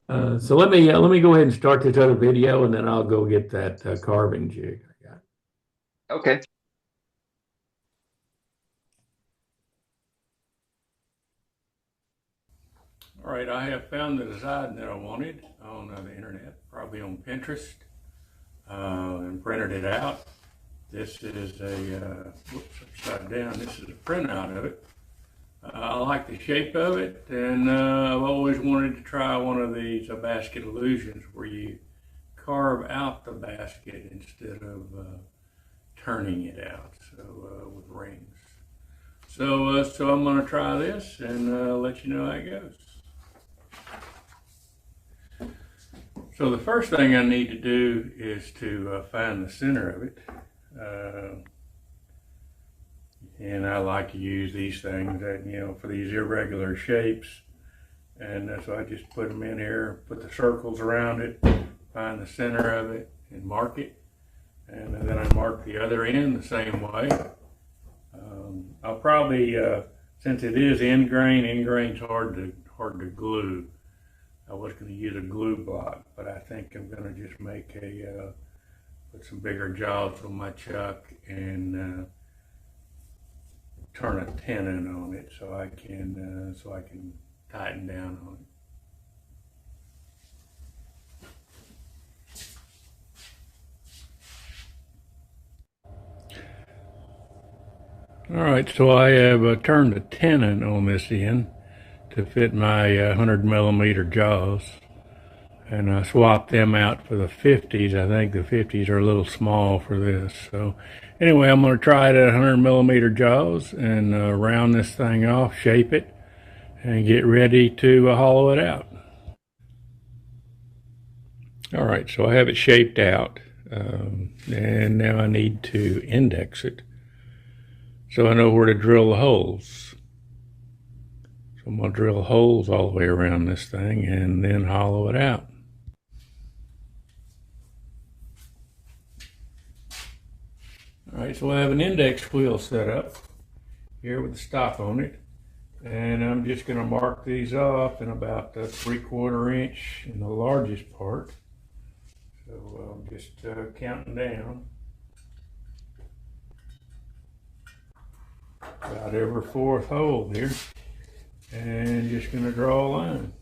So let me go ahead and start this other video, and then I'll go get that carving jig I got. Okay. All right, I have found the design that I wanted on the internet, probably on Pinterest, and printed it out. This is whoops, upside down. This is a printout of it. I like the shape of it, and I've always wanted to try one of these basket illusions where you carve out the basket instead of turning it out, so with rings. So I'm going to try this and let you know how it goes. So the first thing I need to do is to find the center of it. Uh, and I like to use these things that, for these irregular shapes. And so I just put them in here, put the circles around it, find the center of it, and mark it. And then I mark the other end the same way. I'll probably, since it is ingrain's hard to glue. I was going to use a glue block, but I think I'm going to just make put some bigger jaws on my chuck and turn a tenon on it so I can tighten down on it. All right, so I have turned a tenon on this end to fit my 100 millimeter jaws, and I swapped them out for the 50s. I think the 50s are a little small for this. So anyway, I'm going to try it at 100 millimeter jaws and round this thing off, shape it, and get ready to hollow it out. All right, so I have it shaped out, and now I need to index it so I know where to drill the holes. So I'm going to drill holes all the way around this thing and then hollow it out. All right, so I have an index wheel set up here with the stop on it. And I'm just going to mark these off in about 3/4 inch in the largest part. So I'm just counting down about every fourth hole here. And just going to draw a line.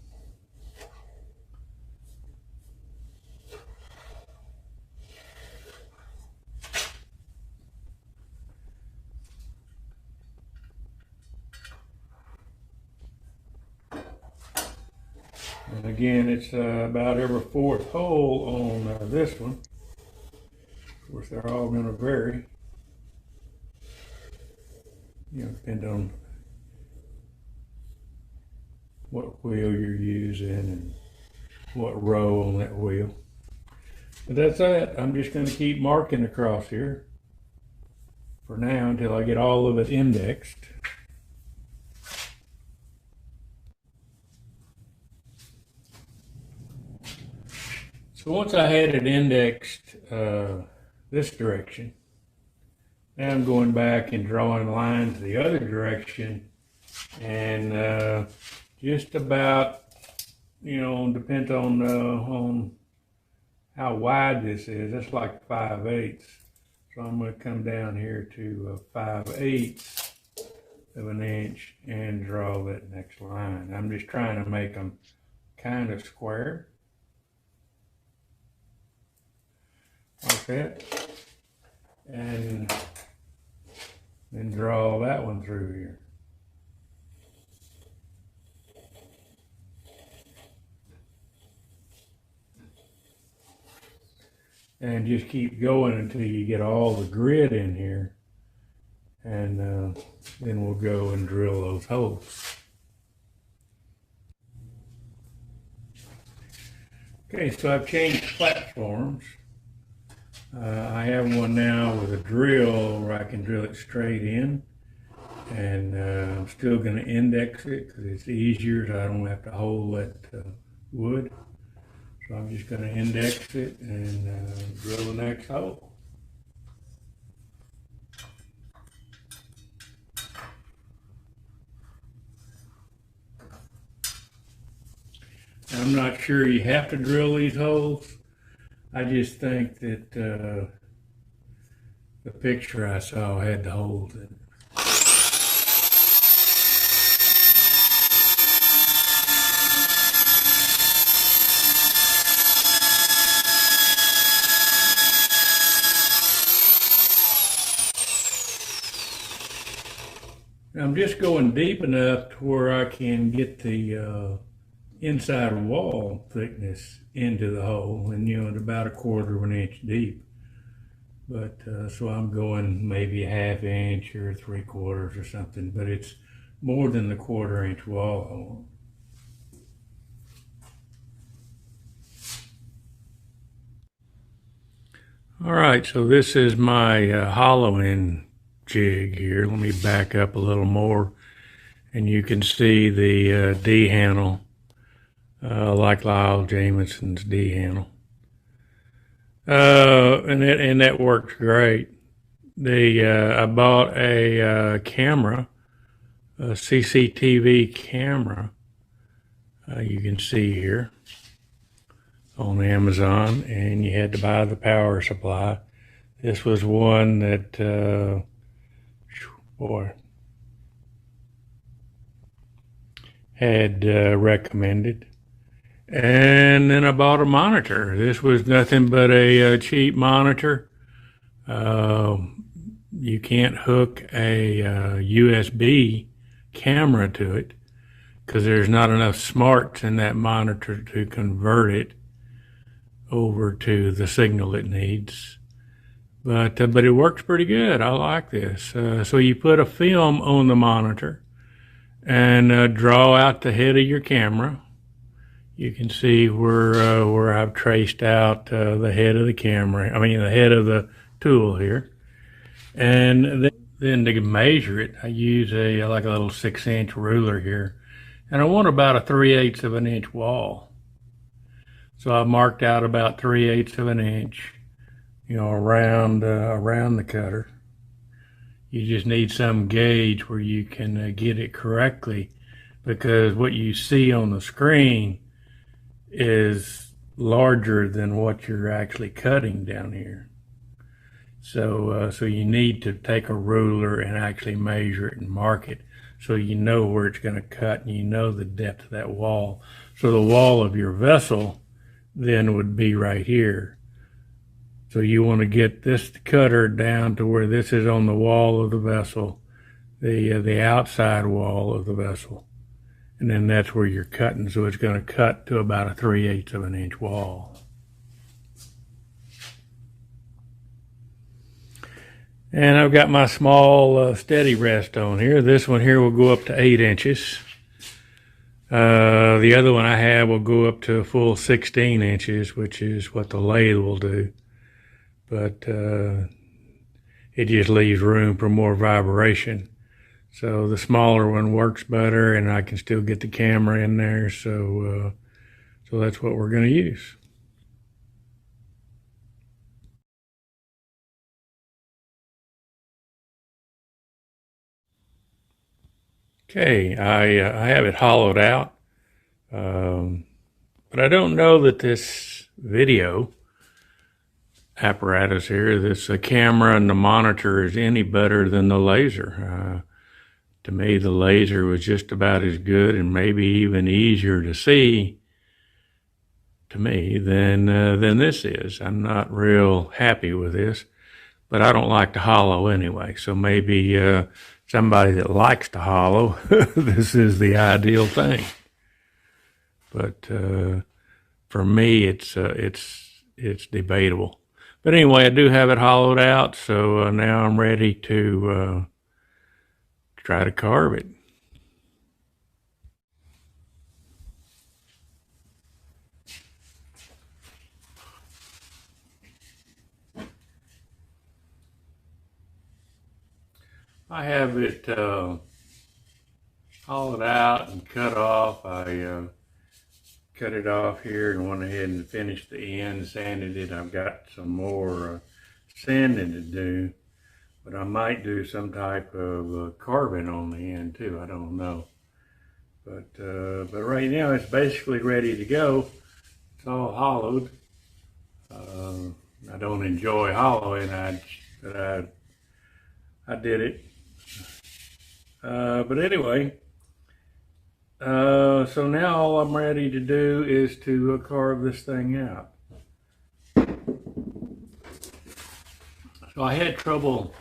And again, it's about every fourth hole on this one. Of course, they're all going to vary. Depend on what wheel you're using and what row on that wheel. But that's it. I'm just going to keep marking across here for now until I get all of it indexed. So once I had it indexed this direction, now I'm going back and drawing lines the other direction, and just about, depends on how wide this is. It's like 5/8. So I'm going to come down here to 5/8 of an inch and draw that next line. I'm just trying to make them kind of square. Like that. And then draw that one through here. And just keep going until you get all the grid in here. And then we'll go and drill those holes. Okay, so I've changed platforms. I have one now with a drill where I can drill it straight in. And I'm still going to index it because it's easier so I don't have to hold that wood. So I'm just going to index it and drill the next hole. I'm not sure you have to drill these holes. I just think that the picture I saw had the holes in it. I'm just going deep enough to where I can get the inside wall thickness into the hole, and at about 1/4 of an inch deep. But so I'm going maybe a 1/2 inch or 3/4 or something, but it's more than the 1/4 inch wall hole. All right, so this is my hollowing jig here. Let me back up a little more, and you can see the D handle, like Lyle Jamieson's D handle. And that works great. I bought a camera, a CCTV camera. You can see here on Amazon, and you had to buy the power supply. This was one that, had recommended. And then I bought a monitor. This was nothing but a cheap monitor. You can't hook a USB camera to it because there's not enough smarts in that monitor to convert it over to the signal it needs. But it works pretty good. I like this. So you put a film on the monitor and draw out the head of your camera. You can see where I've traced out the head of the camera. I mean, the head of the tool here. And then to measure it, I use like a little 6-inch ruler here. And I want about a 3/8 of an inch wall. So I marked out about 3/8 of an inch, around the cutter. You just need some gauge where you can get it correctly, because what you see on the screen is larger than what you're actually cutting down here. So you need to take a ruler and actually measure it and mark it so you know where it's going to cut and you know the depth of that wall. So the wall of your vessel then would be right here. So you want to get this cutter down to where this is on the wall of the vessel, the outside wall of the vessel. And then that's where you're cutting. So it's going to cut to about a 3/8 of an inch wall. And I've got my small steady rest on here. This one here will go up to 8 inches. The other one I have will go up to a full 16 inches, which is what the lathe will do. But it just leaves room for more vibration. So the smaller one works better, and I can still get the camera in there. So that's what we're going to use. Okay, I have it hollowed out, but I don't know that this video apparatus here, this camera and the monitor, is any better than the laser. To me, the laser was just about as good and maybe even easier to see to me than this is. I'm not real happy with this, but I don't like to hollow anyway. So maybe somebody that likes to hollow, this is the ideal thing. But for me, it's debatable. But anyway, I do have it hollowed out, so now I'm ready to try to carve it. I have it hollowed out and cut off. I cut it off here and went ahead and finished the end, sanded it. I've got some more sanding to do, but I might do some type of carving on the end too. I don't know. But right now it's basically ready to go. It's all hollowed. I don't enjoy hollowing, but I did it. But anyway, so now all I'm ready to do is to carve this thing out. So I had trouble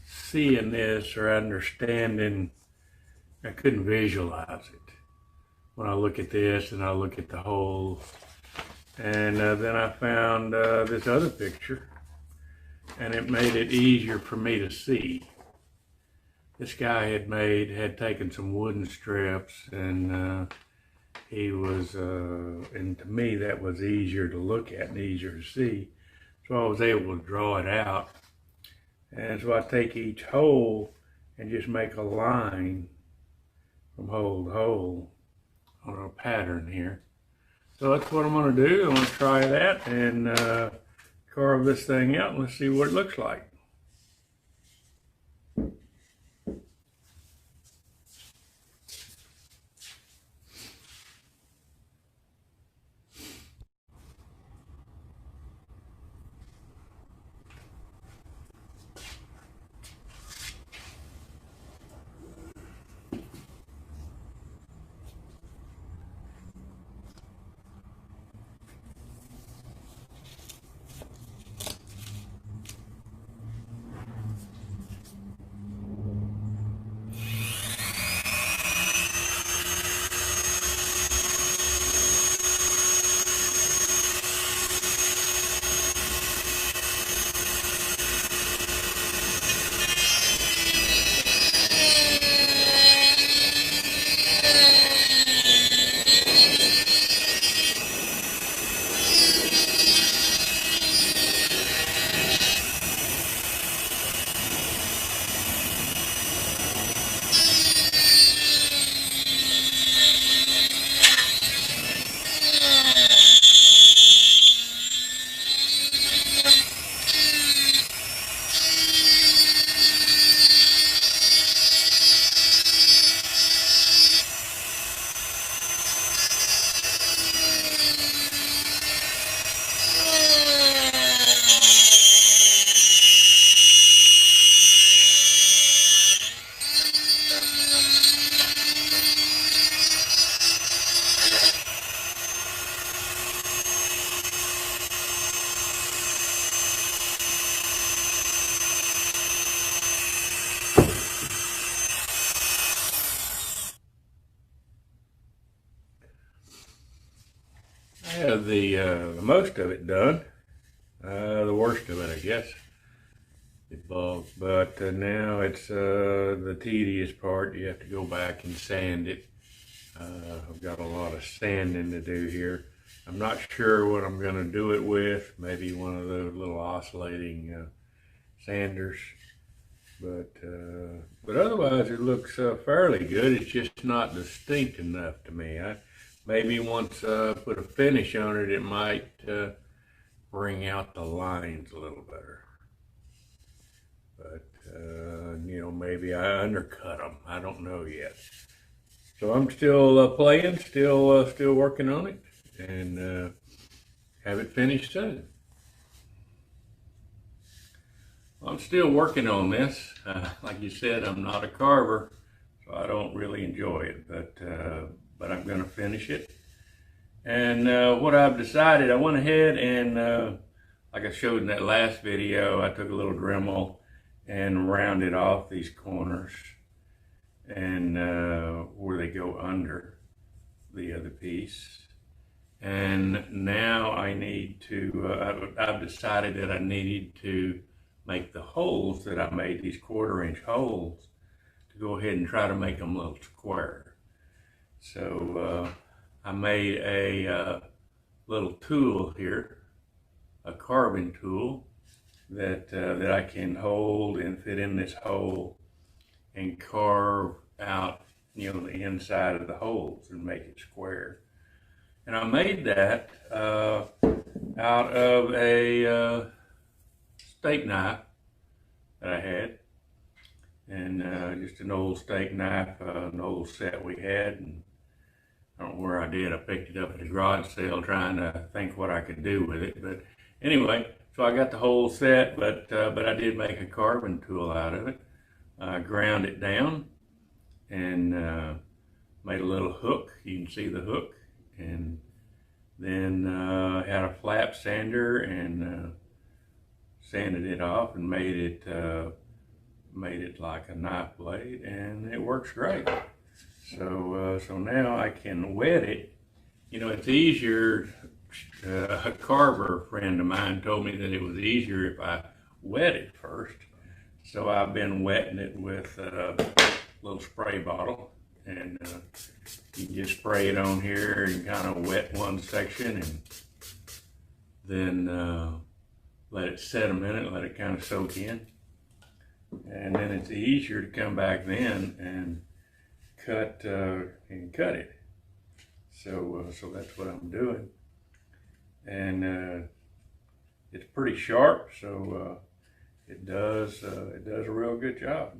seeing this or understanding. I couldn't visualize it when I look at this and I look at the holes. And then I found this other picture, and it made it easier for me to see. This guy had taken some wooden strips, and he was, and to me that was easier to look at and easier to see. So I was able to draw it out. And so I take each hole and just make a line from hole to hole on a pattern here. So that's what I'm going to do. I'm going to try that and carve this thing out, and let's see what it looks like. I have the most of it done. The worst of it, I guess. But now it's the tedious part. You have to go back and sand it. I've got a lot of sanding to do here. I'm not sure what I'm going to do it with. Maybe one of those little oscillating sanders. But otherwise it looks fairly good. It's just not distinct enough to me. Maybe once I put a finish on it, it might bring out the lines a little better. But, you know, maybe I undercut them. I don't know yet. So I'm still playing, still working on it, and have it finished soon. Well, I'm still working on this. Like you said, I'm not a carver, so I don't really enjoy it, but I'm going to finish it. And what I've decided, I went ahead and, like I showed in that last video, I took a little Dremel and rounded off these corners and where they go under the other piece. And now I need to, I've decided that I needed to make the holes that I made, these 1/4-inch holes, to go ahead and try to make them a little square. So I made a little tool here, a carving tool that I can hold and fit in this hole and carve out, you know, the inside of the holes and make it square. And I made that out of a steak knife that I had, and just an old steak knife, an old set we had, and I don't know where I did. I picked it up at a garage sale trying to think what I could do with it. But anyway, so I got the whole set, but I did make a carving tool out of it. I ground it down and made a little hook. You can see the hook. And then had a flap sander and sanded it off and made it like a knife blade, and it works great. So now I can wet it. You know, it's easier. A carver friend of mine told me that it was easier if I wet it first. So I've been wetting it with a little spray bottle, and you can just spray it on here and kind of wet one section, and then let it set a minute, let it kind of soak in, and then it's easier to come back then and cut it. So that's what I'm doing, and it's pretty sharp, so it does a real good job.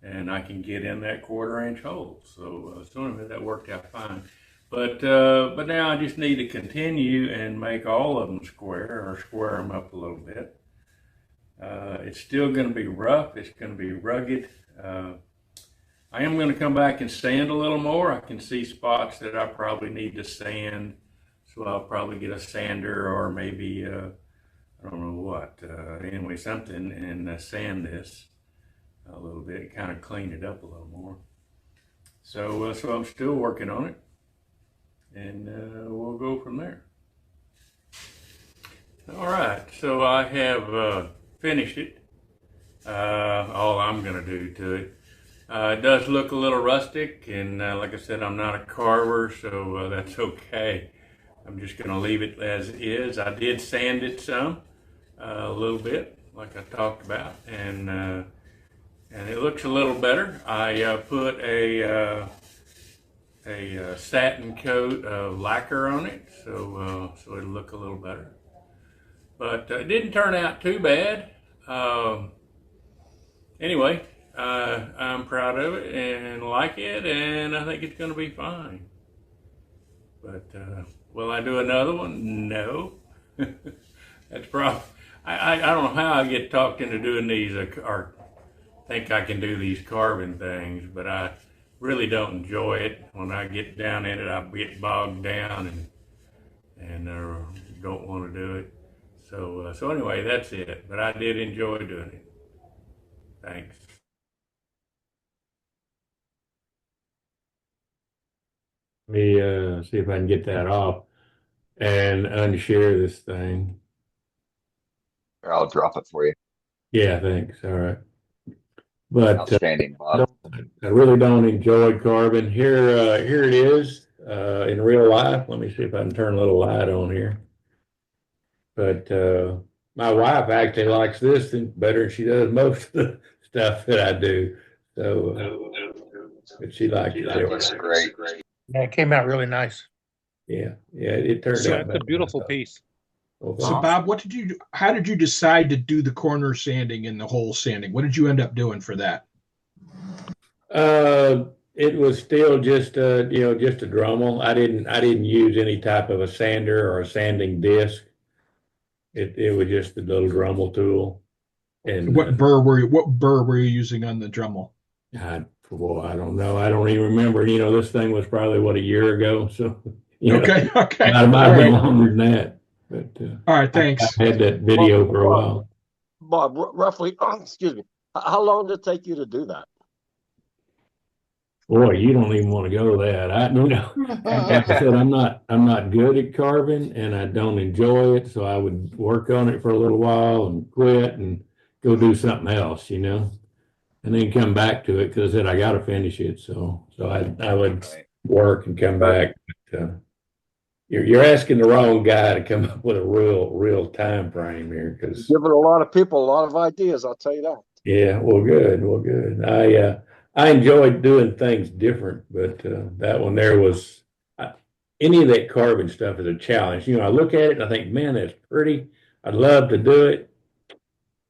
And I can get in that 1/4 inch hole. So anyway, that worked out fine. But now I just need to continue and make all of them square, or square them up a little bit. It's still going to be rough. It's going to be rugged. I am going to come back and sand a little more. I can see spots that I probably need to sand. So I'll probably get a sander, or maybe, I don't know what, anyway, something, and sand this a little bit, kind of clean it up a little more. So I'm still working on it, and we'll go from there. All right, so I have finished it. All I'm going to do to it. It does look a little rustic, and like I said, I'm not a carver, so that's okay. I'm just going to leave it as is. I did sand it some, a little bit, like I talked about, and it looks a little better. I put a satin coat of lacquer on it, so it'll look a little better. But it didn't turn out too bad. Anyway, I'm proud of it and like it, and I think it's going to be fine. But will I do another one? No. That's probably, I don't know how I get talked into doing these, or think I can do these carving things, but I really don't enjoy it. When I get down in it, I get bogged down and don't want to do it. So anyway, that's it. But I did enjoy doing it. Thanks. Let me see if I can get that off and unshare this thing. Or I'll drop it for you. Yeah, thanks. All right. But Outstanding, Bob. I really don't enjoy carving. Here it is in real life. Let me see if I can turn a little light on here. But my wife actually likes this better than she does most of the stuff that I do. So, but she likes it. That looks great. Yeah, it came out really nice. Yeah, it turned So out it's better a beautiful than I thought. piece. Well, So thanks. Bob, what did you do? How did you decide to do the corner sanding and the hole sanding? What did you end up doing for that? It was still just just a Dremel. I didn't use any type of a sander or a sanding disc. It was just a little Dremel tool. And What burr were you using on the Dremel? I don't know. I don't even remember. This thing was probably a year ago. So Okay, okay. I might All have been right. longer than that. But All right, I thanks. had that video for a while. Bob, roughly, excuse me, how long did it take you to do that? Boy, you don't even want to go that. Like I said, I'm not good at carving, and I don't enjoy it. So I would work on it for a little while and quit and go do something else, and then come back to it because I said I got to finish it. So I would work and come back. But, you're asking the wrong guy to come up with a real time frame here, because Giving a lot of people a lot of ideas, I'll tell you that. yeah, well, good, I enjoyed doing things different, but that one there was any of that carving stuff is a challenge. I look at it and I think, man, that's pretty. I'd love to do it,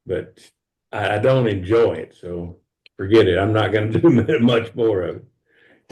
but I don't enjoy it. So forget it. I'm not going to do much more of it.